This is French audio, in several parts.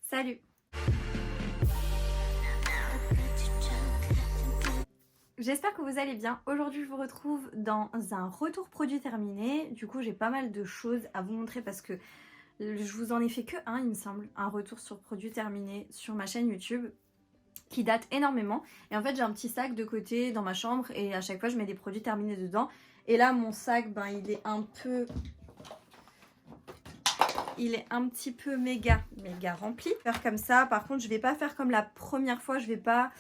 Salut! J'espère que vous allez bien. Aujourd'hui, je vous retrouve dans un retour produit terminé. Du coup, j'ai pas mal de choses à vous montrer parce que je vous en ai fait que un, il me semble, un retour sur produit terminé sur ma chaîne YouTube qui date énormément. Et en fait, j'ai un petit sac de côté dans ma chambre et à chaque fois, je mets des produits terminés dedans. Et là, mon sac, il est un petit peu méga rempli. Faire comme ça, par contre je vais pas faire comme la première fois, je vais pas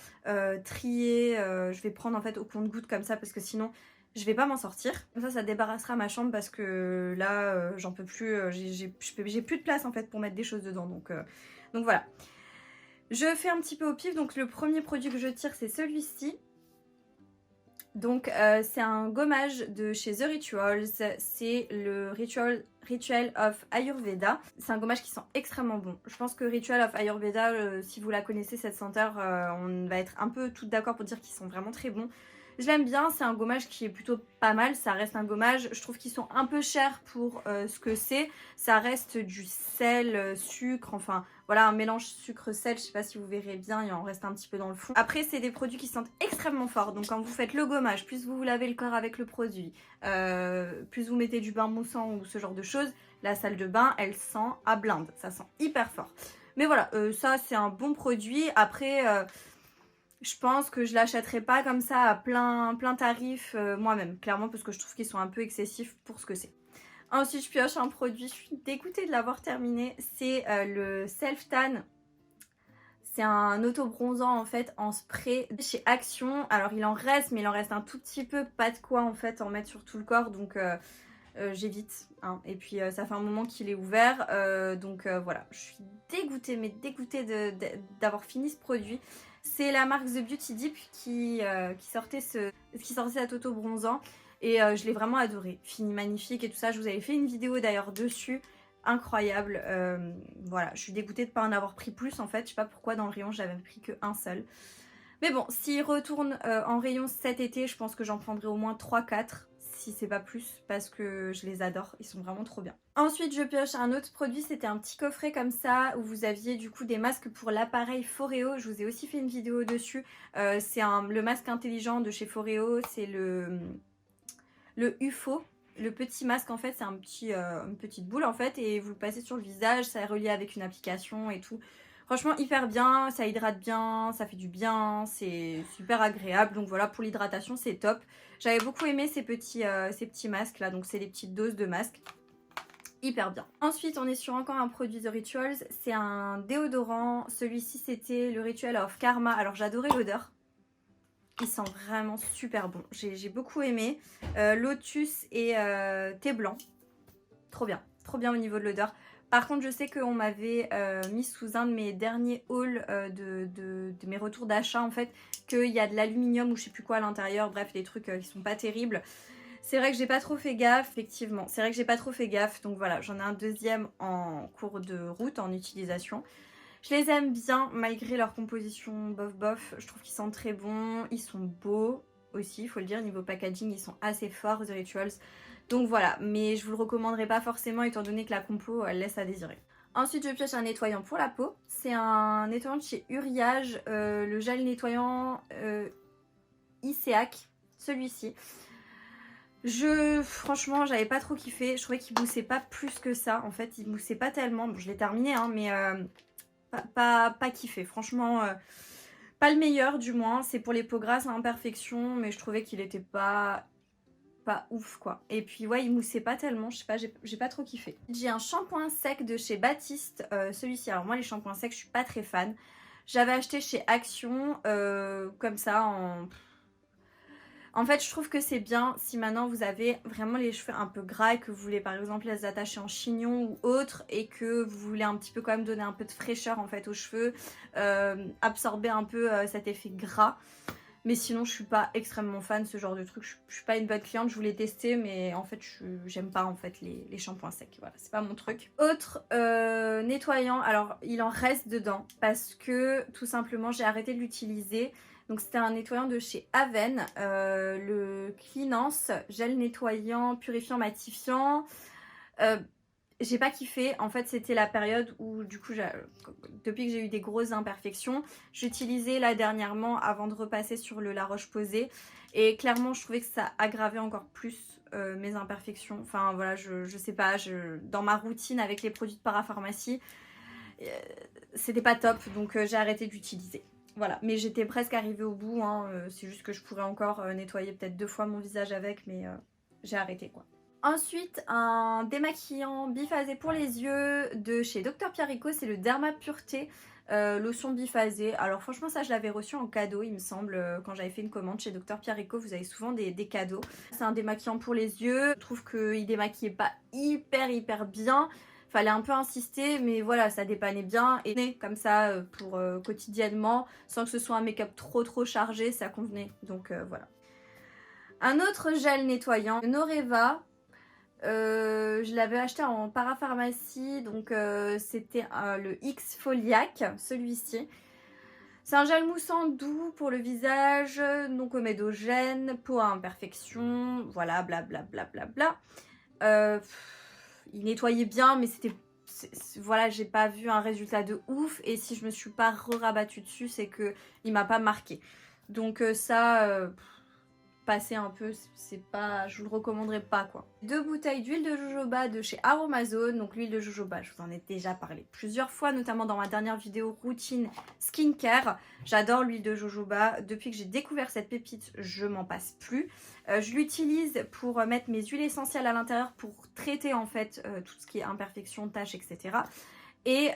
trier, je vais prendre en fait au compte-gouttes comme ça parce que sinon je vais pas m'en sortir. Comme ça débarrassera ma chambre parce que là j'en peux plus, j'ai plus de place en fait pour mettre des choses dedans, donc voilà. Je fais un petit peu au pif, donc le premier produit que je tire c'est celui-ci. Donc c'est un gommage de chez The Rituals, c'est le Ritual of Ayurveda. C'est un gommage qui sent extrêmement bon. Je pense que Ritual of Ayurveda, si vous la connaissez cette senteur, on va être un peu toutes d'accord pour dire qu'ils sont vraiment très bons. Je l'aime bien, c'est un gommage qui est plutôt pas mal, ça reste un gommage. Je trouve qu'ils sont un peu chers pour ce que c'est. Ça reste du sel, sucre, enfin voilà, un mélange sucre-sel, je sais pas si vous verrez bien, il en reste un petit peu dans le fond. Après, c'est des produits qui sentent extrêmement fort, donc quand vous faites le gommage, plus vous vous lavez le corps avec le produit, plus vous mettez du bain moussant ou ce genre de choses, la salle de bain, elle sent à blinde, ça sent hyper fort. Mais voilà, ça c'est un bon produit. Après, je pense que je l'achèterai pas comme ça à plein tarif moi-même, clairement, parce que je trouve qu'ils sont un peu excessifs pour ce que c'est. Ensuite, je pioche un produit, je suis dégoûtée de l'avoir terminé, c'est le Self Tan. C'est un auto-bronzant en fait en spray chez Action. Alors il en reste, mais il en reste un tout petit peu, pas de quoi en fait en mettre sur tout le corps, donc j'évite. Hein. Et puis ça fait un moment qu'il est ouvert, donc voilà. Je suis dégoûtée, mais dégoûtée d'avoir fini ce produit. C'est la marque The Beauty Dip qui sortait cet auto-bronzant. Et je l'ai vraiment adoré. Fini magnifique et tout ça. Je vous avais fait une vidéo d'ailleurs dessus. Incroyable. Voilà, je suis dégoûtée de ne pas en avoir pris plus en fait. Je sais pas pourquoi dans le rayon j'avais pris qu'un seul. Mais bon, s'il retourne en rayon cet été, je pense que j'en prendrai au moins 3-4. Si c'est pas plus, parce que je les adore, ils sont vraiment trop bien. Ensuite je pioche un autre produit, c'était un petit coffret comme ça où vous aviez du coup des masques pour l'appareil Foreo. Je vous ai aussi fait une vidéo dessus. C'est le masque intelligent de chez Foreo, c'est le UFO. Le petit masque en fait c'est une petite boule en fait et vous le passez sur le visage, ça est relié avec une application et tout. Franchement hyper bien, ça hydrate bien, ça fait du bien, c'est super agréable. Donc voilà, pour l'hydratation c'est top. J'avais beaucoup aimé ces petits masques là, donc c'est des petites doses de masques. Hyper bien. Ensuite on est sur encore un produit The Rituals, c'est un déodorant. Celui-ci c'était le Ritual of Karma. Alors j'adorais l'odeur. Il sent vraiment super bon. J'ai beaucoup aimé. Lotus et thé blanc. Trop bien au niveau de l'odeur. Par contre, je sais qu'on m'avait mis sous un de mes derniers hauls de mes retours d'achat, en fait, qu'il y a de l'aluminium ou je sais plus quoi à l'intérieur. Bref, des trucs qui sont pas terribles. C'est vrai que j'ai pas trop fait gaffe, effectivement. C'est vrai que j'ai pas trop fait gaffe. Donc voilà, j'en ai un deuxième en cours de route, en utilisation. Je les aime bien malgré leur composition bof bof. Je trouve qu'ils sentent très bons. Ils sont beaux aussi, il faut le dire. Niveau packaging, ils sont assez forts, The Rituals. Donc voilà, mais je vous le recommanderais pas forcément étant donné que la compo, elle laisse à désirer. Ensuite, je pioche un nettoyant pour la peau. C'est un nettoyant de chez Uriage, le gel nettoyant Iseak, celui-ci. Franchement, j'avais pas trop kiffé. Je trouvais qu'il moussait pas plus que ça. En fait, il moussait pas tellement. Bon, je l'ai terminé, hein, mais pas kiffé. Franchement, pas le meilleur du moins. C'est pour les peaux grasses à imperfection, mais je trouvais qu'il était pas ouf quoi. Et puis ouais, il moussait pas tellement, je sais pas, j'ai pas trop kiffé. J'ai un shampoing sec de chez Baptiste, celui-ci. Alors moi les shampoings secs, je suis pas très fan. J'avais acheté chez Action, comme ça en fait, je trouve que c'est bien si maintenant vous avez vraiment les cheveux un peu gras et que vous voulez par exemple les attacher en chignon ou autre et que vous voulez un petit peu quand même donner un peu de fraîcheur en fait aux cheveux, absorber un peu cet effet gras. Mais sinon, je suis pas extrêmement fan de ce genre de truc. Je suis pas une bonne cliente, je voulais tester, mais en fait, j'aime pas en fait les shampoings secs. Voilà, c'est pas mon truc. Autre nettoyant, alors il en reste dedans parce que tout simplement, j'ai arrêté de l'utiliser. Donc c'était un nettoyant de chez Aven, le Cleanance, gel nettoyant, purifiant, matifiant. j'ai pas kiffé. En fait, c'était la période où, du coup, depuis que j'ai eu des grosses imperfections, j'utilisais là dernièrement avant de repasser sur le La Roche-Posay. Et clairement, je trouvais que ça aggravait encore plus mes imperfections. Enfin, voilà, je sais pas, dans ma routine avec les produits de parapharmacie, euh, c'était pas top. Donc, j'ai arrêté d'utiliser. Voilà, mais j'étais presque arrivée au bout. Hein. C'est juste que je pourrais encore nettoyer peut-être 2 fois mon visage avec, mais j'ai arrêté quoi. Ensuite, un démaquillant biphasé pour les yeux de chez Dr Pierrico, c'est le Derma Pureté lotion biphasé. Alors franchement ça je l'avais reçu en cadeau il me semble quand j'avais fait une commande chez Dr Pierrico, vous avez souvent des cadeaux. C'est un démaquillant pour les yeux, je trouve qu'il démaquillait pas hyper bien. Fallait un peu insister mais voilà ça dépannait bien et comme ça pour quotidiennement sans que ce soit un make-up trop chargé ça convenait donc voilà. Un autre gel nettoyant, Noreva. Je l'avais acheté en parapharmacie, donc c'était le X Foliac, celui-ci. C'est un gel moussant doux pour le visage, non comédogène, peau à imperfection, voilà, blablabla. Il nettoyait bien, mais c'était... Voilà, j'ai pas vu un résultat de ouf, et si je me suis pas rabattue dessus, c'est que il m'a pas marqué. Donc ça... passer un peu, c'est pas, je vous le recommanderais pas quoi. 2 bouteilles d'huile de jojoba de chez Aromazone. Donc l'huile de jojoba, je vous en ai déjà parlé plusieurs fois, notamment dans ma dernière vidéo routine skincare. J'adore l'huile de jojoba. Depuis que j'ai découvert cette pépite, je m'en passe plus. Je l'utilise pour mettre mes huiles essentielles à l'intérieur pour traiter en fait tout ce qui est imperfection, taches, etc. Et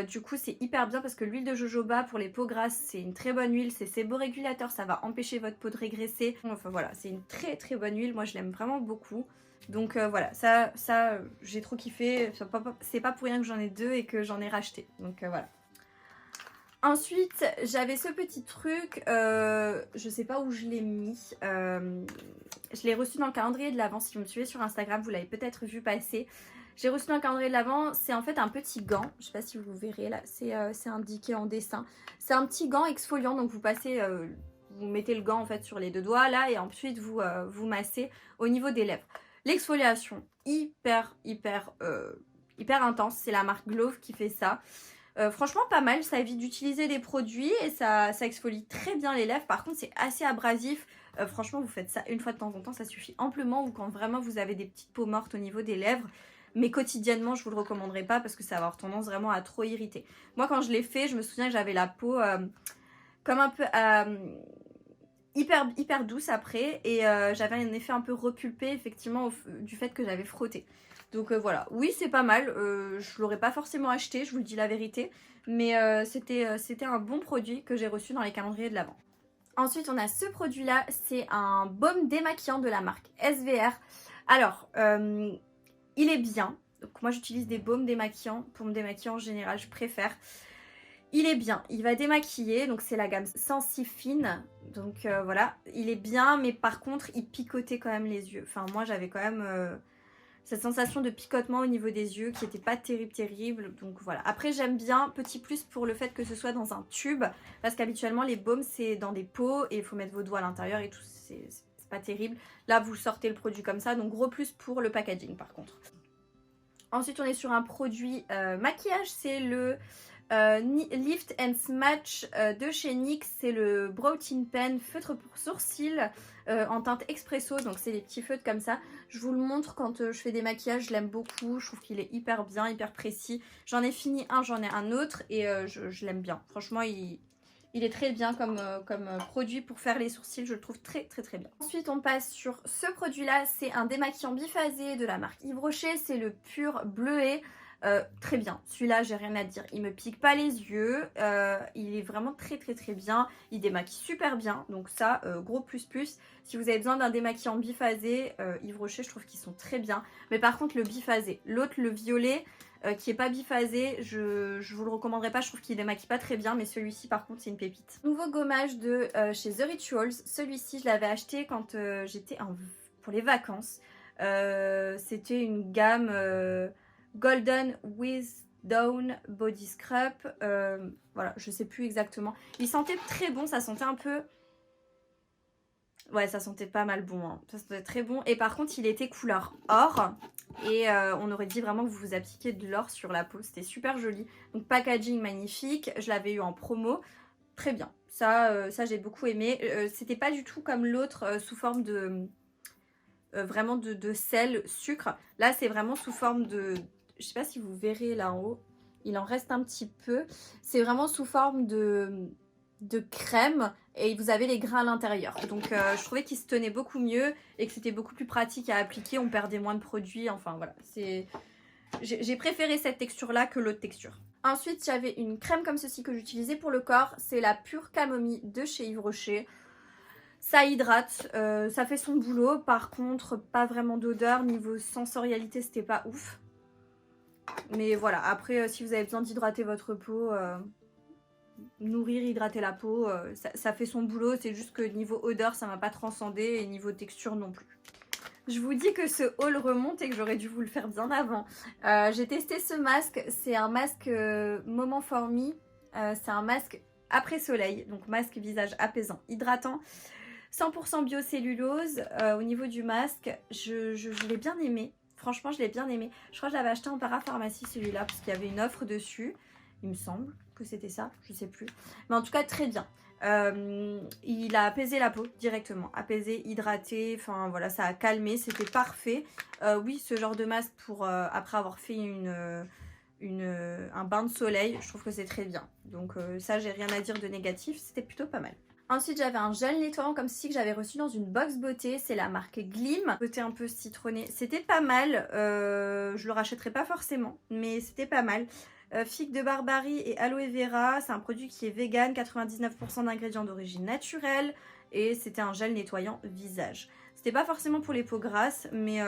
du coup c'est hyper bien parce que l'huile de jojoba pour les peaux grasses c'est une très bonne huile, c'est séborégulateur, ça va empêcher votre peau de régresser. Enfin voilà, c'est une très bonne huile, moi je l'aime vraiment beaucoup. Donc voilà, ça j'ai trop kiffé, c'est pas pour rien que j'en ai 2 et que j'en ai racheté. Donc voilà. Ensuite j'avais ce petit truc, je sais pas où je l'ai mis, je l'ai reçu dans le calendrier de l'Avent, si vous me suivez sur Instagram vous l'avez peut-être vu passer. J'ai reçu dans le calendrier de l'Avent, c'est en fait un petit gant, je sais pas si vous verrez là, c'est indiqué en dessin. C'est un petit gant exfoliant, donc vous passez, vous mettez le gant en fait sur les 2 doigts là et ensuite vous massez au niveau des lèvres. L'exfoliation hyper intense, c'est la marque Glove qui fait ça. Franchement pas mal, ça évite d'utiliser des produits et ça exfolie très bien les lèvres. Par contre c'est assez abrasif, franchement vous faites ça une fois de temps en temps, ça suffit amplement. Ou quand vraiment vous avez des petites peaux mortes au niveau des lèvres. Mais quotidiennement je vous le recommanderais pas parce que ça va avoir tendance vraiment à trop irriter. Moi quand je l'ai fait je me souviens que j'avais la peau comme un peu hyper douce après. Et j'avais un effet un peu repulpé effectivement du fait que j'avais frotté. Donc voilà, oui c'est pas mal, je l'aurais pas forcément acheté, je vous le dis la vérité. Mais c'était un bon produit que j'ai reçu dans les calendriers de l'Avent. Ensuite on a ce produit là, c'est un baume démaquillant de la marque SVR. Alors, il est bien. Donc moi j'utilise des baumes démaquillants. Pour me démaquiller en général, je préfère. Il est bien. Il va démaquiller. Donc c'est la gamme Sensi Fine. Donc voilà. Il est bien. Mais par contre, il picotait quand même les yeux. Enfin moi j'avais quand même cette sensation de picotement au niveau des yeux qui n'était pas terrible. Donc voilà. Après j'aime bien. Petit plus pour le fait que ce soit dans un tube. Parce qu'habituellement les baumes c'est dans des pots. Et il faut mettre vos doigts à l'intérieur et tout. C'est pas terrible. Là vous sortez le produit comme ça, donc gros plus pour le packaging par contre. Ensuite on est sur un produit maquillage, c'est le Lift and Smudge de chez NYX, c'est le Brow Tint Pen feutre pour sourcils en teinte expresso, donc c'est des petits feutres comme ça. Je vous le montre quand je fais des maquillages, je l'aime beaucoup, je trouve qu'il est hyper bien, hyper précis. J'en ai fini un, j'en ai un autre et je l'aime bien. Franchement il est très bien comme produit pour faire les sourcils, je le trouve très bien. Ensuite on passe sur ce produit là, c'est un démaquillant biphasé de la marque Yves Rocher, c'est le Pur Bleuet. Très bien, celui-là j'ai rien à dire, il me pique pas les yeux, il est vraiment très bien, il démaquille super bien, donc ça gros plus. Si vous avez besoin d'un démaquillant biphasé, Yves Rocher je trouve qu'ils sont très bien, mais par contre le biphasé, l'autre le violet qui est pas biphasé, je vous le recommanderais pas, je trouve qu'il démaquille pas très bien, mais celui-ci par contre c'est une pépite. Nouveau gommage de chez The Rituals, celui-ci je l'avais acheté quand j'étais pour les vacances, c'était une gamme Golden with Down Body Scrub, voilà je sais plus exactement, il sentait très bon, ça sentait un peu Ouais, ça sentait pas mal bon, hein. Ça sentait très bon. Et par contre, il était couleur or. Et on aurait dit vraiment que vous vous appliquiez de l'or sur la peau. C'était super joli. Donc packaging magnifique. Je l'avais eu en promo. Très bien. Ça j'ai beaucoup aimé. C'était pas du tout comme l'autre sous forme de... vraiment de sel, sucre. Là, c'est vraiment sous forme de... Je sais pas si vous verrez là en haut. Il en reste un petit peu. C'est vraiment sous forme de crème et vous avez les grains à l'intérieur. Donc je trouvais qu'il se tenait beaucoup mieux et que c'était beaucoup plus pratique à appliquer. On perdait moins de produits. Enfin voilà, j'ai préféré cette texture là que l'autre texture. Ensuite, j'avais une crème comme ceci que j'utilisais pour le corps. C'est la pure camomille de chez Yves Rocher. Ça hydrate, ça fait son boulot. Par contre, pas vraiment d'odeur. Niveau sensorialité, c'était pas ouf. Mais voilà, après, si vous avez besoin d'hydrater votre peau, nourrir, hydrater la peau, ça fait son boulot. C'est juste que niveau odeur, ça m'a pas transcendé et niveau texture non plus. Je vous dis que ce haul remonte et que j'aurais dû vous le faire bien avant. J'ai testé ce masque, c'est un masque Moment For Me. C'est un masque après soleil, donc masque visage apaisant, hydratant. 100% biocellulose. Au niveau du masque, je l'ai bien aimé. Franchement, je l'ai bien aimé. Je crois que je l'avais acheté en parapharmacie celui-là parce qu'il y avait une offre dessus. Il me semble que c'était ça, je sais plus. Mais en tout cas, très bien. Il a apaisé la peau directement. Apaisé, hydraté, enfin voilà, ça a calmé, c'était parfait. Oui, ce genre de masque pour après avoir fait un bain de soleil, je trouve que c'est très bien. Donc ça, j'ai rien à dire de négatif, c'était plutôt pas mal. Ensuite, j'avais un gel nettoyant comme ceci que j'avais reçu dans une box beauté. C'est la marque Glim. Côté un peu citronné. C'était pas mal. Je le rachèterai pas forcément, mais c'était pas mal. Figue de Barbarie et aloe vera. C'est un produit qui est vegan, 99% d'ingrédients d'origine naturelle. Et c'était un gel nettoyant visage. C'était pas forcément pour les peaux grasses, mais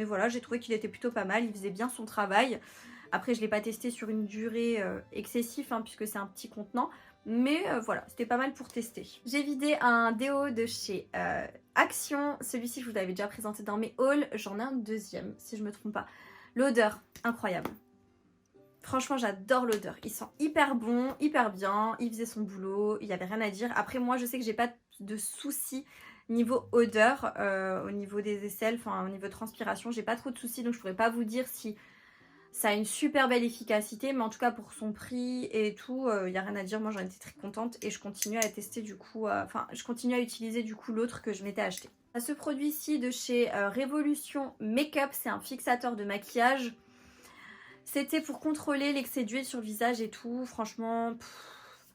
voilà, j'ai trouvé qu'il était plutôt pas mal. Il faisait bien son travail. Après, je l'ai pas testé sur une durée excessive, hein, puisque c'est un petit contenant. Mais voilà, c'était pas mal pour tester. J'ai vidé un déo de chez Action. Celui-ci, je vous l'avais déjà présenté dans mes hauls. J'en ai un deuxième, si je me trompe pas. L'odeur, incroyable. Franchement, j'adore l'odeur. Il sent hyper bon, hyper bien. Il faisait son boulot, il n'y avait rien à dire. Après, moi, je sais que j'ai pas de soucis niveau odeur, au niveau des aisselles, enfin au niveau transpiration. J'ai pas trop de soucis, donc je pourrais pas vous dire si... Ça a une super belle efficacité, mais en tout cas pour son prix et tout, il n'y a rien à dire. Moi j'en étais très contente et je continue à tester du coup, je continue à utiliser du coup l'autre que je m'étais acheté. Ce produit-ci de chez Révolution Makeup, c'est un fixateur de maquillage. C'était pour contrôler l'excès d'huile sur le visage et tout. Franchement,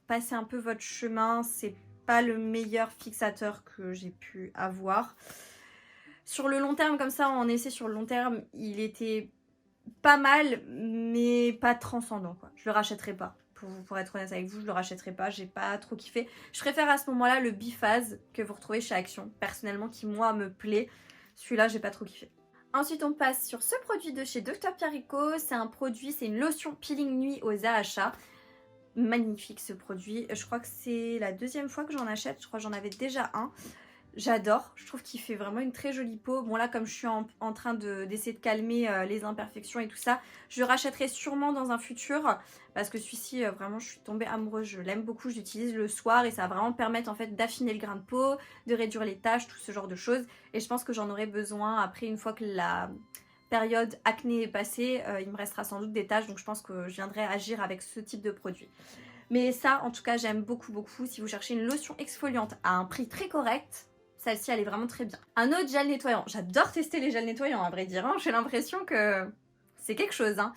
passez un peu votre chemin, c'est pas le meilleur fixateur que j'ai pu avoir. Sur le long terme, comme ça, en essai sur le long terme, il était... pas mal, mais pas transcendant quoi. Je le rachèterai pas. Pour être honnête avec vous, je le rachèterai pas. J'ai pas trop kiffé. Je préfère à ce moment-là le Biphase que vous retrouvez chez Action. Personnellement, qui moi me plaît. Celui-là, j'ai pas trop kiffé. Ensuite, on passe sur ce produit de chez Dr Pierrico. C'est un produit, c'est une lotion peeling nuit aux AHA. Magnifique ce produit. Je crois que c'est la deuxième fois que j'en achète. Je crois que j'en avais déjà un. J'adore, je trouve qu'il fait vraiment une très jolie peau. Bon là, comme je suis en train d'essayer de calmer les imperfections et tout ça, je le rachèterai sûrement dans un futur. Parce que celui-ci, vraiment, je suis tombée amoureuse. Je l'aime beaucoup, je l'utilise le soir et ça va vraiment me permettre en fait d'affiner le grain de peau, de réduire les taches, tout ce genre de choses. Et je pense que j'en aurai besoin après, une fois que la période acné est passée. Il me restera sans doute des taches, donc je pense que je viendrai agir avec ce type de produit. Mais ça, en tout cas, j'aime beaucoup, beaucoup. Si vous cherchez une lotion exfoliante à un prix très correct... Celle-ci, elle est vraiment très bien. Un autre gel nettoyant. J'adore tester les gels nettoyants, à vrai dire. Hein. J'ai l'impression que c'est quelque chose. Hein.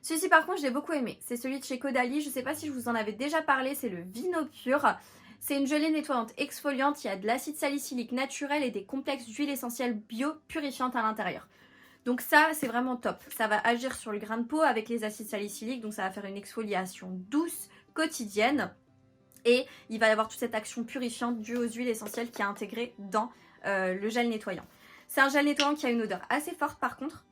Celui-ci, par contre, je l'ai beaucoup aimé. C'est celui de chez Caudalie. Je ne sais pas si je vous en avais déjà parlé. C'est le Vino Pur. C'est une gelée nettoyante exfoliante. Il y a de l'acide salicylique naturel et des complexes d'huile essentielle bio purifiante à l'intérieur. Donc ça, c'est vraiment top. Ça va agir sur le grain de peau avec les acides salicyliques. Donc ça va faire une exfoliation douce, quotidienne. Et il va y avoir toute cette action purifiante due aux huiles essentielles qui est intégrée dans le gel nettoyant. C'est un gel nettoyant qui a une odeur assez forte par contre.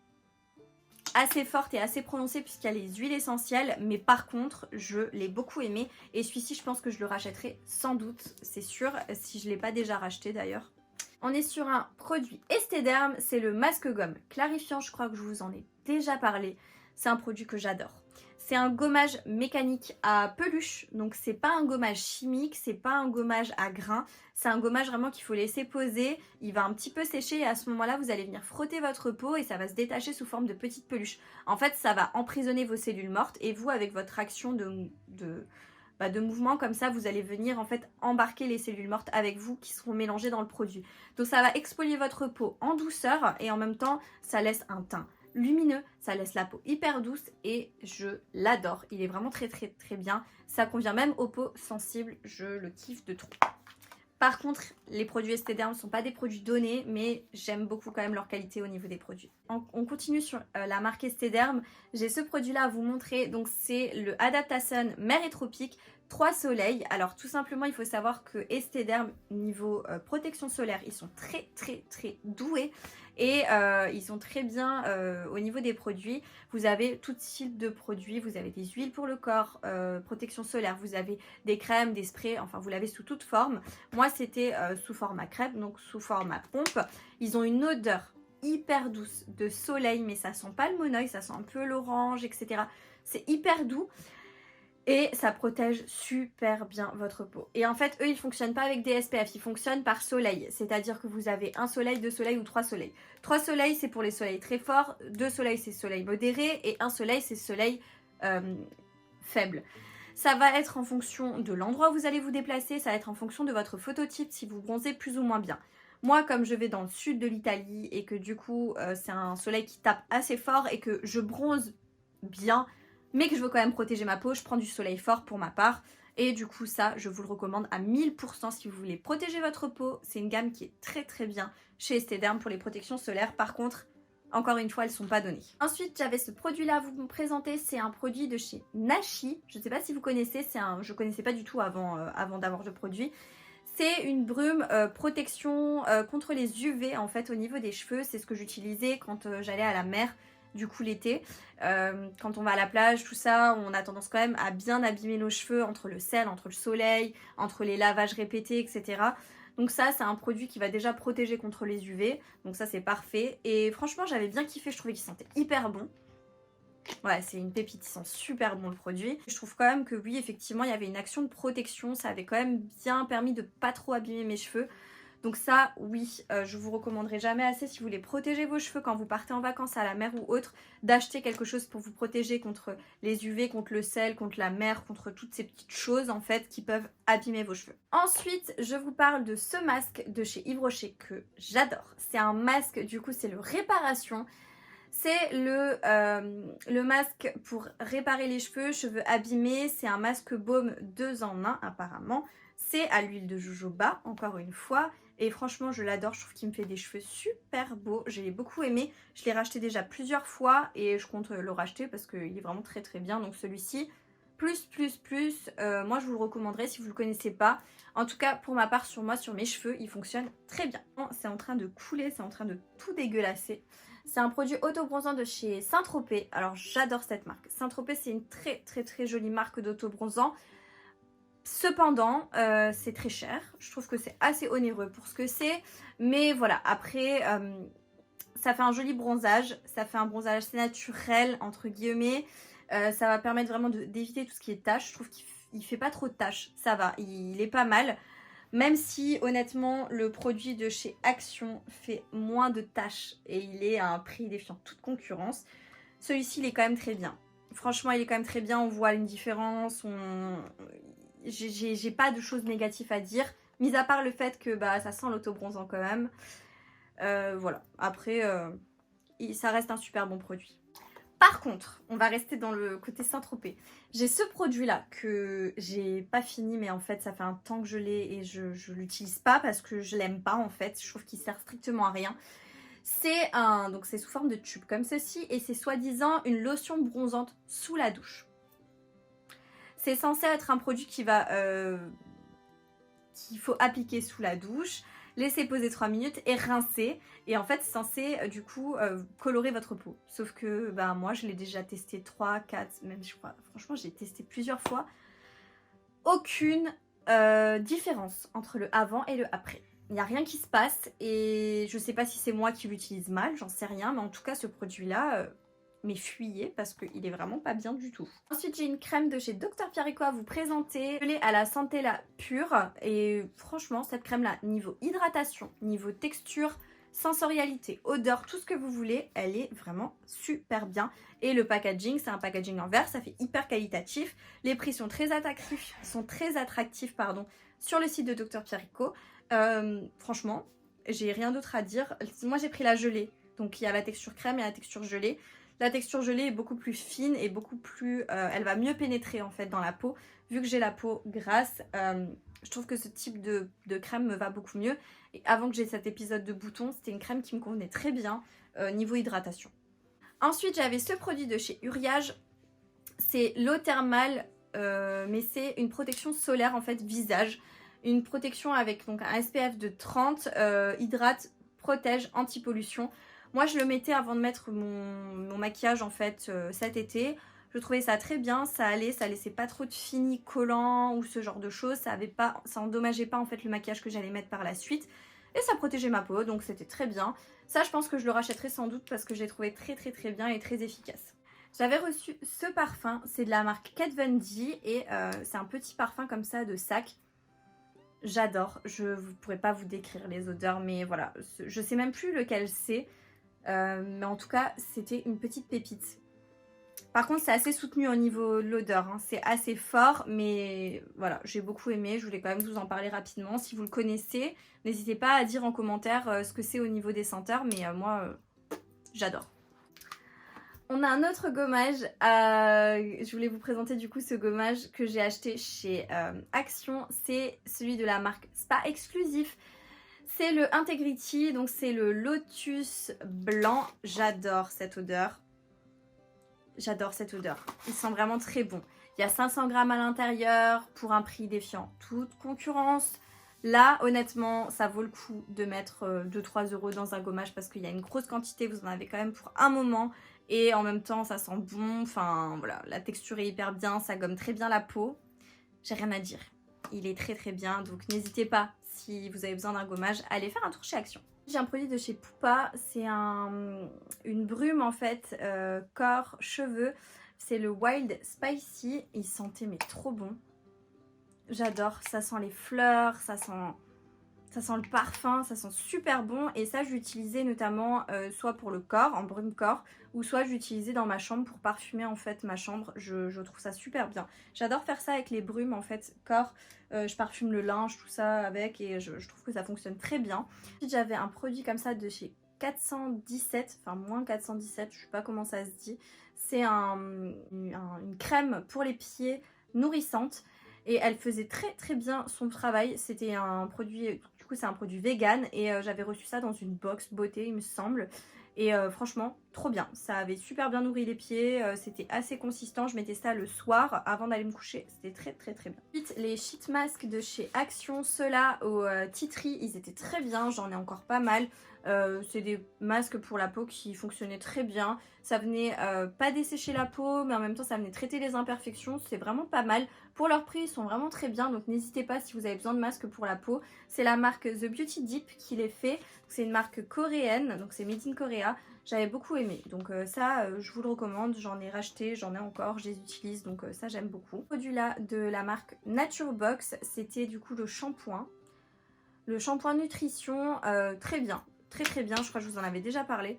Assez forte et assez prononcée puisqu'il y a les huiles essentielles. Mais par contre, je l'ai beaucoup aimé. Et celui-ci, je pense que je le rachèterai sans doute, c'est sûr. Si je ne l'ai pas déjà racheté d'ailleurs. On est sur un produit Esthederm. C'est le masque gomme clarifiant. Je crois que je vous en ai déjà parlé. C'est un produit que j'adore. C'est un gommage mécanique à peluche, donc c'est pas un gommage chimique, c'est pas un gommage à grains, c'est un gommage vraiment qu'il faut laisser poser, il va un petit peu sécher et à ce moment-là vous allez venir frotter votre peau et ça va se détacher sous forme de petites peluches. En fait ça va emprisonner vos cellules mortes et vous avec votre action de mouvement comme ça vous allez venir en fait embarquer les cellules mortes avec vous qui seront mélangées dans le produit. Donc ça va exfolier votre peau en douceur et en même temps ça laisse un teint lumineux, ça laisse la peau hyper douce et je l'adore. Il est vraiment très très très bien. Ça convient même aux peaux sensibles, je le kiffe de trop. Par contre, les produits Esthederm ne sont pas des produits donnés, mais j'aime beaucoup quand même leur qualité au niveau des produits. On continue sur la marque Esthederm. J'ai ce produit-là à vous montrer. Donc c'est le Adaptasun Mer et Tropique 3 soleils. Alors tout simplement, il faut savoir que Esthederm, niveau protection solaire, ils sont très très très doués. Et ils sont très bien au niveau des produits. Vous avez tout type de produits. Vous avez des huiles pour le corps, protection solaire. Vous avez des crèmes, des sprays. Enfin, vous l'avez sous toute forme. Moi, c'était sous format crêpe, donc sous format pompe. Ils ont une odeur hyper douce de soleil, mais ça sent pas le monoeil, ça sent un peu l'orange, etc. C'est hyper doux. Et ça protège super bien votre peau. Et en fait, eux, ils ne fonctionnent pas avec des SPF, ils fonctionnent par soleil. C'est-à-dire que vous avez un soleil, 2 soleils ou 3 soleils. 3 soleils, c'est pour les soleils très forts. 2 soleils, c'est soleil modéré. Et 1 soleil, c'est soleil faible. Ça va être en fonction de l'endroit où vous allez vous déplacer. Ça va être en fonction de votre phototype, si vous bronzez plus ou moins bien. Moi, comme je vais dans le sud de l'Italie et que du coup, c'est un soleil qui tape assez fort et que je bronze bien, mais que je veux quand même protéger ma peau, je prends du soleil fort pour ma part. Et du coup ça, je vous le recommande à 1000% si vous voulez protéger votre peau. C'est une gamme qui est très très bien chez Esthederm pour les protections solaires. Par contre, encore une fois, elles ne sont pas données. Ensuite, j'avais ce produit-là à vous présenter. C'est un produit de chez Nashi. Je ne sais pas si vous connaissez, je ne connaissais pas du tout avant d'avoir le produit. C'est une brume protection contre les UV en fait au niveau des cheveux. C'est ce que j'utilisais quand j'allais à la mer. Du coup l'été, quand on va à la plage, tout ça, on a tendance quand même à bien abîmer nos cheveux entre le sel, entre le soleil, entre les lavages répétés, etc. Donc ça, c'est un produit qui va déjà protéger contre les UV. Donc ça, c'est parfait. Et franchement, j'avais bien kiffé, je trouvais qu'il sentait hyper bon. Ouais, c'est une pépite, il sent super bon le produit. Je trouve quand même que oui, effectivement, il y avait une action de protection. Ça avait quand même bien permis de pas trop abîmer mes cheveux. Donc ça, oui, je vous recommanderai jamais assez si vous voulez protéger vos cheveux quand vous partez en vacances à la mer ou autre, d'acheter quelque chose pour vous protéger contre les UV, contre le sel, contre la mer, contre toutes ces petites choses en fait qui peuvent abîmer vos cheveux. Ensuite, je vous parle de ce masque de chez Yves Rocher que j'adore. C'est un masque, du coup, c'est le Réparation. C'est le masque pour réparer les cheveux abîmés. C'est un masque baume 2 en 1 apparemment. C'est à l'huile de jojoba, encore une fois. Et franchement, je l'adore. Je trouve qu'il me fait des cheveux super beaux. Je l'ai beaucoup aimé. Je l'ai racheté déjà plusieurs fois et je compte le racheter parce qu'il est vraiment très très bien. Donc celui-ci, plus. Moi, je vous le recommanderais si vous ne le connaissez pas. En tout cas, pour ma part, sur moi, sur mes cheveux, il fonctionne très bien. C'est en train de couler, c'est en train de tout dégueulasser. C'est un produit auto-bronzant de chez Saint-Tropez. Alors, j'adore cette marque. Saint-Tropez, c'est une très très très jolie marque d'auto-bronzant. Cependant, c'est très cher. Je trouve que c'est assez onéreux pour ce que c'est. Mais voilà, après, ça fait un joli bronzage. Ça fait un bronzage assez naturel, entre guillemets. Ça va permettre vraiment d'éviter tout ce qui est taches. Je trouve qu'il fait pas trop de taches. Ça va, il est pas mal. Même si, honnêtement, le produit de chez Action fait moins de taches. Et il est à un prix défiant toute concurrence. Celui-ci, il est quand même très bien. Franchement, il est quand même très bien. On voit une différence. J'ai pas de choses négatives à dire, mis à part le fait que bah, ça sent l'auto-bronzant quand même. Voilà, après, ça reste un super bon produit. Par contre, on va rester dans le côté Saint-Tropez. J'ai ce produit-là que j'ai pas fini, mais en fait, ça fait un temps que je l'ai et je l'utilise pas parce que je l'aime pas en fait. Je trouve qu'il sert strictement à rien. Donc c'est sous forme de tube comme ceci et c'est soi-disant une lotion bronzante sous la douche. C'est censé être un produit qu'il faut appliquer sous la douche, laisser poser 3 minutes et rincer. Et en fait, c'est censé du coup colorer votre peau. Sauf que bah, moi, je l'ai déjà testé 3, 4, même je crois. Franchement, j'ai testé plusieurs fois. Aucune différence entre le avant et le après. Il n'y a rien qui se passe et je sais pas si c'est moi qui l'utilise mal, j'en sais rien. Mais en tout cas, ce produit-là mais fuyez parce qu'il est vraiment pas bien du tout. Ensuite j'ai une crème de chez Dr Pierrico à vous présenter. Elle est à la Centella pure et franchement cette crème là, niveau hydratation, niveau texture, sensorialité, odeur, tout ce que vous voulez, elle est vraiment super bien. Et le packaging, c'est un packaging en verre, ça fait hyper qualitatif. Les prix sont très attractifs, pardon, sur le site de Dr Pierrico. Franchement, j'ai rien d'autre à dire. Moi j'ai pris la gelée, donc il y a la texture crème et la texture gelée. La texture gelée est beaucoup plus fine et beaucoup plus... elle va mieux pénétrer en fait dans la peau. Vu que j'ai la peau grasse, je trouve que ce type de crème me va beaucoup mieux. Et avant que j'ai cet épisode de boutons, c'était une crème qui me convenait très bien niveau hydratation. Ensuite, j'avais ce produit de chez Uriage. C'est l'eau thermale, mais c'est une protection solaire en fait visage. Une protection avec donc un SPF de 30, hydrate, protège, anti-pollution. Moi, je le mettais avant de mettre mon maquillage en fait cet été. Je trouvais ça très bien, ça laissait pas trop de fini collant ou ce genre de choses. Ça endommageait pas en fait le maquillage que j'allais mettre par la suite. Et ça protégeait ma peau, donc c'était très bien. Ça, je pense que je le rachèterai sans doute parce que je l'ai trouvé très bien et très efficace. J'avais reçu ce parfum, c'est de la marque Kat Von D et c'est un petit parfum comme ça de sac. J'adore, je ne pourrais pas vous décrire les odeurs, mais voilà, je sais même plus lequel c'est. Mais en tout cas, c'était une petite pépite. Par contre, c'est assez soutenu au niveau de l'odeur, hein. C'est assez fort, mais voilà, j'ai beaucoup aimé. Je voulais quand même vous en parler rapidement. Si vous le connaissez, n'hésitez pas à dire en commentaire ce que c'est au niveau des senteurs, mais moi, j'adore. On a un autre gommage, je voulais vous présenter du coup ce gommage que j'ai acheté chez Action. C'est celui de la marque Spa Exclusif. C'est le Integrity, donc c'est le Lotus blanc. J'adore cette odeur. J'adore cette odeur. Il sent vraiment très bon. Il y a 500 grammes à l'intérieur pour un prix défiant toute concurrence. Là, honnêtement, ça vaut le coup de mettre 2-3 € dans un gommage parce qu'il y a une grosse quantité. Vous en avez quand même pour un moment. Et en même temps, ça sent bon. Enfin, voilà, la texture est hyper bien. Ça gomme très bien la peau. J'ai rien à dire. Il est très bien. Donc, n'hésitez pas, si vous avez besoin d'un gommage, à aller faire un tour chez Action. J'ai un produit de chez Pupa, c'est une brume en fait, corps, cheveux. C'est le Wild Spicy, il sentait mais trop bon. J'adore, ça sent les fleurs, ça sent le parfum, ça sent super bon. Et ça, j'utilisais notamment soit pour le corps, en brume corps, ou soit j'utilisais dans ma chambre pour parfumer en fait ma chambre. Je trouve ça super bien. J'adore faire ça avec les brumes en fait, corps. Je parfume le linge, tout ça avec, et je trouve que ça fonctionne très bien. Ensuite, j'avais un produit comme ça de chez 417, enfin moins 417, je sais pas comment ça se dit. C'est une crème pour les pieds nourrissante. Et elle faisait très bien son travail. C'était un produit, du coup c'est un produit vegan et j'avais reçu ça dans une box beauté il me semble. Et franchement trop bien, ça avait super bien nourri les pieds, c'était assez consistant. Je mettais ça le soir avant d'aller me coucher, c'était très bien. Ensuite les sheet masks de chez Action, ceux-là au tea tree, ils étaient très bien, j'en ai encore pas mal. C'est des masques pour la peau qui fonctionnaient très bien. Ça venait pas dessécher la peau, mais en même temps ça venait traiter les imperfections. C'est vraiment pas mal. Pour leur prix, ils sont vraiment très bien. Donc n'hésitez pas si vous avez besoin de masques pour la peau. C'est la marque The Beauty Deep qui les fait. C'est une marque coréenne, donc c'est Made in Korea. J'avais beaucoup aimé. Donc ça, je vous le recommande. J'en ai racheté, j'en ai encore, je les utilise. Donc ça, j'aime beaucoup. Ce produit-là de la marque Nature Box, c'était du coup le shampoing. Le shampoing nutrition, très bien. Très bien, je crois que je vous en avais déjà parlé.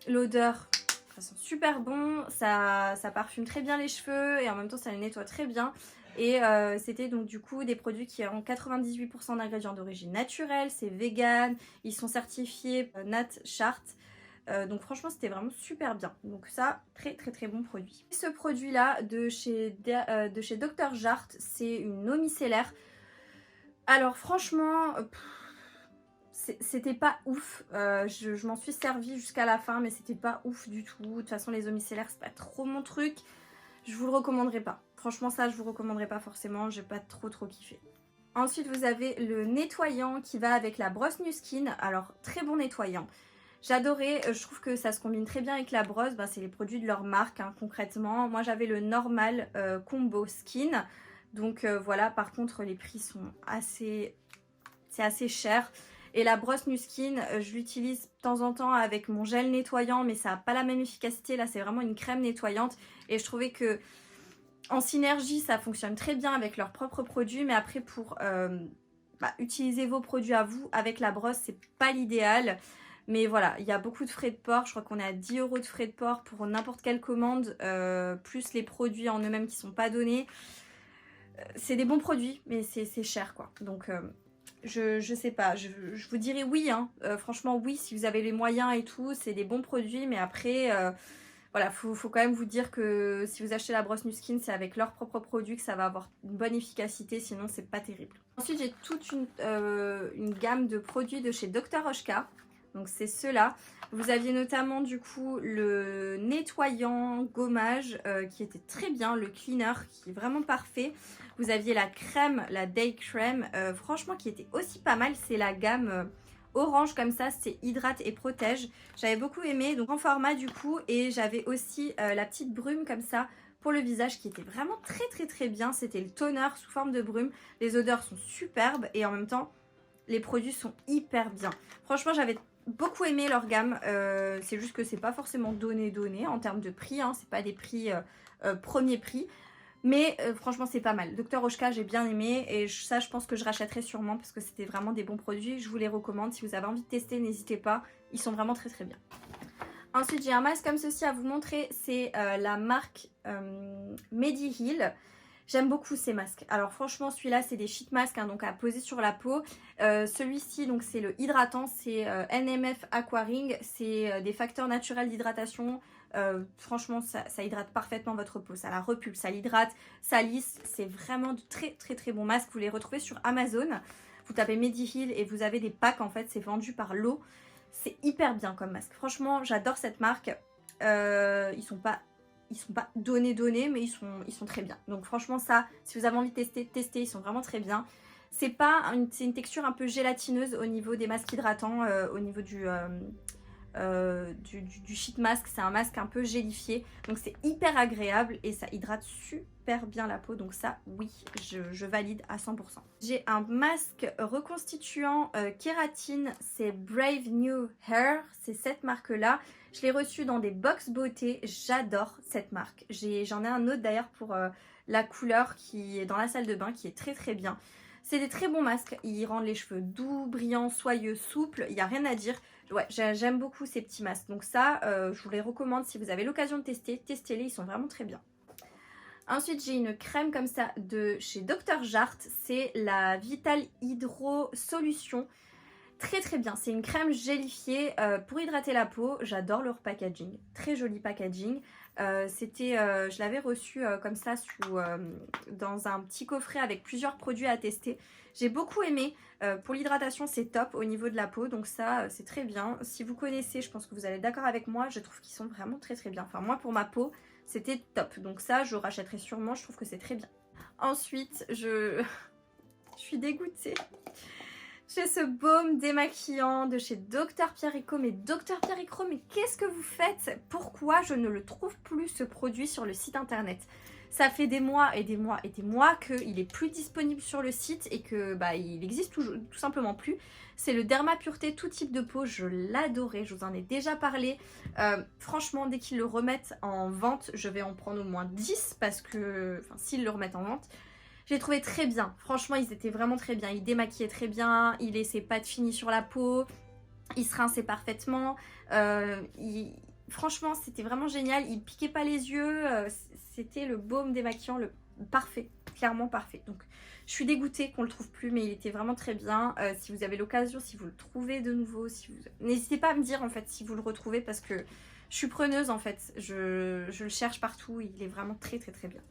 L'odeur, ça sent super bon, ça parfume très bien les cheveux et en même temps ça les nettoie très bien. Et c'était donc du coup des produits qui ont 98% d'ingrédients d'origine naturelle, c'est vegan, ils sont certifiés Nat Chart. Donc franchement c'était vraiment super bien. Donc ça, très bon produit. Ce produit là de chez Dr Jart, c'est une eau micellaire. Alors franchement... c'était pas ouf, je m'en suis servie jusqu'à la fin mais c'était pas ouf du tout. De toute façon les eaux micellaires c'est pas trop mon truc, je vous le recommanderais pas. Franchement ça je vous recommanderais pas forcément, j'ai pas trop kiffé. Ensuite vous avez le nettoyant qui va avec la brosse Nu Skin, alors très bon nettoyant. J'adorais, je trouve que ça se combine très bien avec la brosse, c'est les produits de leur marque hein, concrètement. Moi j'avais le normal combo skin, donc voilà, par contre les prix sont assez cher. Et la brosse Nu Skin, je l'utilise de temps en temps avec mon gel nettoyant, mais ça n'a pas la même efficacité. Là, c'est vraiment une crème nettoyante. Et je trouvais que en synergie, ça fonctionne très bien avec leurs propres produits. Mais après, pour utiliser vos produits à vous avec la brosse, c'est pas l'idéal. Mais voilà, il y a beaucoup de frais de port. Je crois qu'on est à 10 € de frais de port pour n'importe quelle commande, plus les produits en eux-mêmes qui sont pas donnés. C'est des bons produits, mais c'est cher quoi. Donc je sais pas, je vous dirais oui, hein. Franchement oui, si vous avez les moyens et tout, c'est des bons produits. Mais après, voilà, faut quand même vous dire que si vous achetez la brosse Nu Skin, c'est avec leurs propres produits que ça va avoir une bonne efficacité, sinon c'est pas terrible. Ensuite, j'ai toute une gamme de produits de chez Dr. Oshka. Donc c'est ceux-là. Vous aviez notamment du coup le nettoyant gommage qui était très bien, le cleaner qui est vraiment parfait. Vous aviez la crème, la Day Crème, franchement qui était aussi pas mal. C'est la gamme orange comme ça, c'est hydrate et protège. J'avais beaucoup aimé, donc en format du coup. Et j'avais aussi la petite brume comme ça pour le visage qui était vraiment très bien. C'était le toner sous forme de brume. Les odeurs sont superbes et en même temps les produits sont hyper bien. Franchement j'avais beaucoup aimé leur gamme, c'est juste que c'est pas forcément donné en termes de prix, hein. C'est pas des prix premier prix, mais franchement c'est pas mal. Dr. Oshka j'ai bien aimé et ça je pense que je rachèterai sûrement parce que c'était vraiment des bons produits. Je vous les recommande, si vous avez envie de tester n'hésitez pas, ils sont vraiment très bien. Ensuite j'ai un masque comme ceci à vous montrer, c'est la marque Mediheal. J'aime beaucoup ces masques. Alors franchement celui-là c'est des sheet masks hein, donc à poser sur la peau. Celui-ci donc c'est le hydratant, c'est NMF Aquaring, c'est des facteurs naturels d'hydratation. Franchement ça hydrate parfaitement votre peau, ça la repulse, ça l'hydrate, ça lisse. C'est vraiment de très bons masques. Vous les retrouvez sur Amazon. Vous tapez Mediheal et vous avez des packs en fait, c'est vendu par lot. C'est hyper bien comme masque. Franchement j'adore cette marque. Ils sont pas donnés, mais ils sont très bien. Donc franchement ça, si vous avez envie de tester, ils sont vraiment très bien. C'est une texture un peu gélatineuse au niveau des masques hydratants, au niveau du sheet mask. C'est un masque un peu gélifié. Donc c'est hyper agréable et ça hydrate super bien la peau. Donc ça, oui, je valide à 100%. J'ai un masque reconstituant kératine. C'est Brave New Hair. C'est cette marque-là. Je l'ai reçu dans des box beauté. J'adore cette marque. J'en ai un autre d'ailleurs pour la couleur qui est dans la salle de bain qui est très bien. C'est des très bons masques. Ils rendent les cheveux doux, brillants, soyeux, souples. Il n'y a rien à dire. Ouais, j'aime beaucoup ces petits masques. Donc ça, je vous les recommande si vous avez l'occasion de tester. Testez-les, ils sont vraiment très bien. Ensuite, j'ai une crème comme ça de chez Dr. Jart. C'est la Vital Hydro Solution. Très bien, c'est une crème gélifiée pour hydrater la peau. J'adore leur packaging, très joli packaging. Je l'avais reçu comme ça dans un petit coffret avec plusieurs produits à tester. J'ai beaucoup aimé, pour l'hydratation c'est top au niveau de la peau, donc ça c'est très bien. Si vous connaissez, je pense que vous allez être d'accord avec moi, je trouve qu'ils sont vraiment très bien. Enfin moi pour ma peau c'était top, donc ça je rachèterai sûrement, je trouve que c'est très bien. Ensuite je suis dégoûtée. J'ai ce baume démaquillant de chez Dr. Pierrico. Mais Dr. Pierrico, mais qu'est-ce que vous faites? Pourquoi je ne le trouve plus ce produit sur le site internet? Ça fait des mois qu'il est plus disponible sur le site et que il existe tout simplement plus. C'est le Derma Pureté tout type de peau, je l'adorais, je vous en ai déjà parlé. Franchement, dès qu'ils le remettent en vente, je vais en prendre au moins 10 parce que, enfin s'ils le remettent en vente, je l'ai trouvé très bien. Franchement, ils étaient vraiment très bien. Ils démaquillaient très bien. Il laissait pas de fini sur la peau. Il se rinçait parfaitement. Franchement, c'était vraiment génial. Il piquait pas les yeux. C'était le baume démaquillant le parfait. Clairement parfait. Donc, je suis dégoûtée qu'on le trouve plus. Mais il était vraiment très bien. Si vous avez l'occasion, si vous le trouvez de nouveau. N'hésitez pas à me dire en fait si vous le retrouvez. Parce que je suis preneuse en fait. Je le cherche partout. Il est vraiment très bien.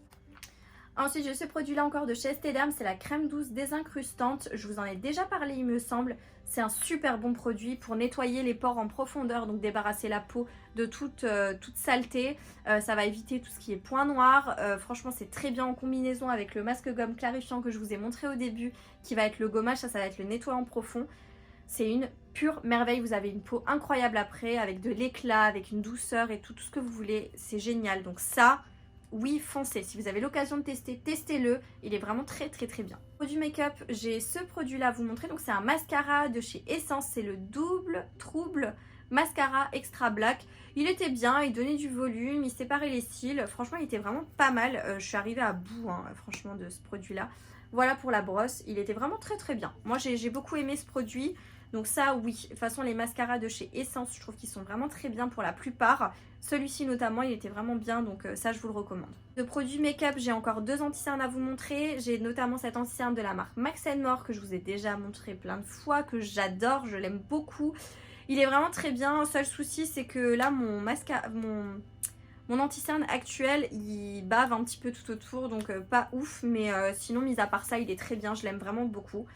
Ensuite, j'ai ce produit-là encore de chez Estée Derm, c'est la crème douce désincrustante. Je vous en ai déjà parlé, il me semble. C'est un super bon produit pour nettoyer les pores en profondeur, donc débarrasser la peau de toute saleté. Ça va éviter tout ce qui est points noirs. Franchement, c'est très bien en combinaison avec le masque gomme clarifiant que je vous ai montré au début, qui va être le gommage, ça va être le nettoyant profond. C'est une pure merveille, vous avez une peau incroyable après, avec de l'éclat, avec une douceur et tout ce que vous voulez. C'est génial, donc ça... oui, foncez. Si vous avez l'occasion de tester, testez-le. Il est vraiment très bien. Produit make-up, j'ai ce produit-là à vous montrer. Donc c'est un mascara de chez Essence. C'est le Double Trouble Mascara Extra Black. Il était bien, il donnait du volume, il séparait les cils. Franchement, il était vraiment pas mal. Je suis arrivée à bout, hein, franchement, de ce produit-là. Voilà pour la brosse. Il était vraiment très bien. Moi, j'ai beaucoup aimé ce produit. Donc ça, oui. De toute façon, les mascaras de chez Essence, je trouve qu'ils sont vraiment très bien pour la plupart. Celui-ci notamment, il était vraiment bien. Donc ça, je vous le recommande. De produits make-up, j'ai encore 2 anti-cernes à vous montrer. J'ai notamment cet anti-cerne de la marque Max More que je vous ai déjà montré plein de fois, que j'adore. Je l'aime beaucoup. Il est vraiment très bien. Seul souci, c'est que là, mon anti-cerne actuel, il bave un petit peu tout autour, donc pas ouf. Mais sinon, mis à part ça, il est très bien. Je l'aime vraiment beaucoup.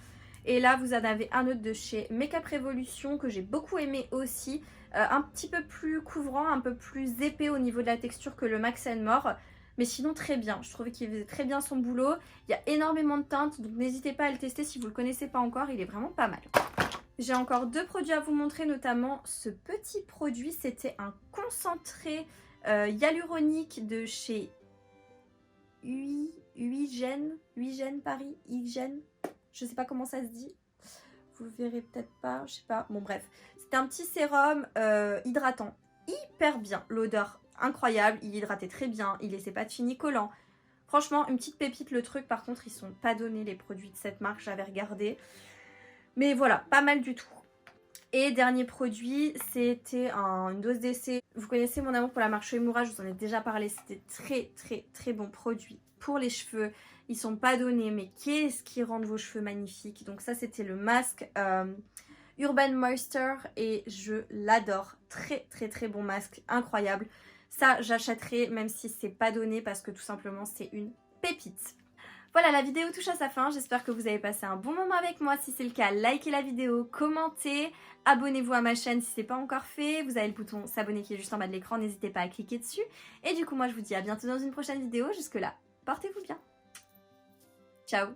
Et là, vous en avez un autre de chez Makeup Revolution que j'ai beaucoup aimé aussi. Un petit peu plus couvrant, un peu plus épais au niveau de la texture que le Max More. Mais sinon, très bien. Je trouvais qu'il faisait très bien son boulot. Il y a énormément de teintes, donc n'hésitez pas à le tester si vous ne le connaissez pas encore. Il est vraiment pas mal. J'ai encore 2 produits à vous montrer, notamment ce petit produit. C'était un concentré hyaluronique de chez Huygen Paris, Huygen. Je sais pas comment ça se dit. Vous le verrez peut-être pas, je sais pas. Bon bref, c'était un petit sérum hydratant. Hyper bien. L'odeur incroyable. Il hydratait très bien. Il laissait pas de fini collant. Franchement, une petite pépite le truc. Par contre, ils sont pas donnés les produits de cette marque. J'avais regardé. Mais voilà, pas mal du tout. Et dernier produit, c'était une dose d'essai. Vous connaissez mon amour pour la marque Shueimura, je vous en ai déjà parlé. C'était très bon produit pour les cheveux. Ils sont pas donnés, mais qu'est-ce qui rend vos cheveux magnifiques. Donc ça, c'était le masque Urban Moisture et je l'adore. Très bon masque, incroyable. Ça, j'achèterai même si c'est pas donné parce que tout simplement, c'est une pépite. Voilà, la vidéo touche à sa fin. J'espère que vous avez passé un bon moment avec moi. Si c'est le cas, likez la vidéo, commentez, abonnez-vous à ma chaîne si ce n'est pas encore fait. Vous avez le bouton s'abonner qui est juste en bas de l'écran. N'hésitez pas à cliquer dessus. Et du coup, moi, je vous dis à bientôt dans une prochaine vidéo. Jusque là, portez-vous bien. Ciao.